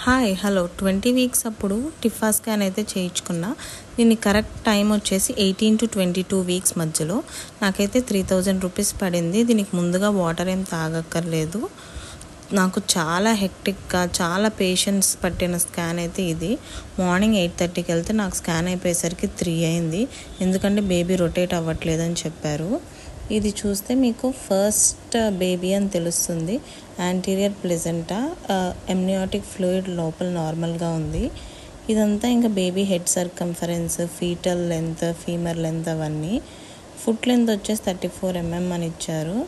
Hi hello 20 weeks అప్పుడు TIFFA scan అయితే చేయించుకున్నా. దీని కరెక్ట్ టైం వచ్చేసి 18 to 22 వీక్స్ మధ్యలో. నాకైతే 3000 రూపీస్ పడింది. దీనికి ముందుగా వాటర్ ఏం తాగక్కర్లేదు. నాకు చాలా హెక్టిక్గా చాలా పేషెన్స్ పట్టిన స్కాన్ అయితే ఇది. మార్నింగ్ 8:30కి వెళ్తే నాకు స్కాన్ అయిపోయేసరికి 3 అయింది. ఎందుకంటే బేబీ రొటేట్ అవ్వట్లేదని చెప్పారు. ఇది చూస్తే మీకు ఫస్ట్ బేబీ అని తెలుస్తుంది. యాంటీరియర్ ప్లెజెంటా, ఎమ్నియాటిక్ ఫ్లూయిడ్ లోపల నార్మల్గా ఉంది. ఇదంతా ఇంకా baby head circumference, fetal length, femur length అవన్నీ. ఫుట్ లెంత్ వచ్చేసి 34 mm అని ఇచ్చారు.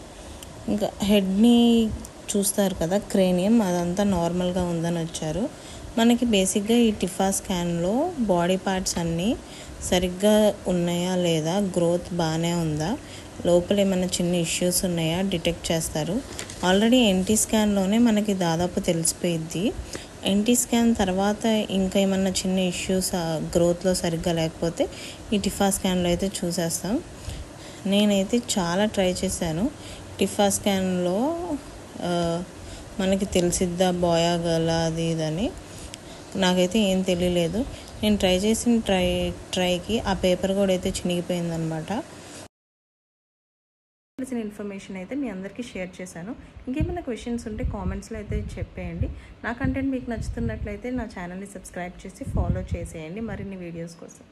ఇంకా హెడ్ని చూస్తారు కదా, క్రేనియం అదంతా నార్మల్గా ఉందని వచ్చారు. మనకి బేసిక్గా ఈ టిఫా స్కాన్లో బాడీ పార్ట్స్ అన్నీ సరిగ్గా ఉన్నాయా లేదా, గ్రోత్ బాగానే ఉందా, లోపల ఏమైనా చిన్న ఇష్యూస్ ఉన్నాయా డిటెక్ట్ చేస్తారు. ఆల్రెడీ ఎన్టీ స్కాన్లోనే మనకి దాదాపు తెలిసిపోయిద్ది. ఎన్టీ స్కాన్ తర్వాత ఇంకా ఏమన్నా చిన్న ఇష్యూస్ గ్రోత్లో సరిగ్గా లేకపోతే ఈ టిఫా స్కాన్లో అయితే చూసేస్తాం. నేనైతే చాలా ట్రై చేశాను. టిఫా స్కాన్లో మనకి తెలిసిద్దా బాయా గర్లా అది ఇదని. నాకైతే ఏం తెలియలేదు. నేను ట్రై చేసిన ట్రైకి ఆ పేపర్ కూడా అయితే చినిగిపోయిందనమాట. తెలిసిన ఇన్ఫర్మేషన్ అయితే మీ అందరికీ షేర్ చేశాను. ఇంకేమైనా క్వశ్చన్స్ ఉంటే కామెంట్స్లో అయితే చెప్పేయండి. నా కంటెంట్ మీకు నచ్చుతున్నట్లయితే నా ఛానల్ని సబ్స్క్రైబ్ చేసి ఫాలో చేసేయండి మరిన్ని వీడియోస్ కోసం.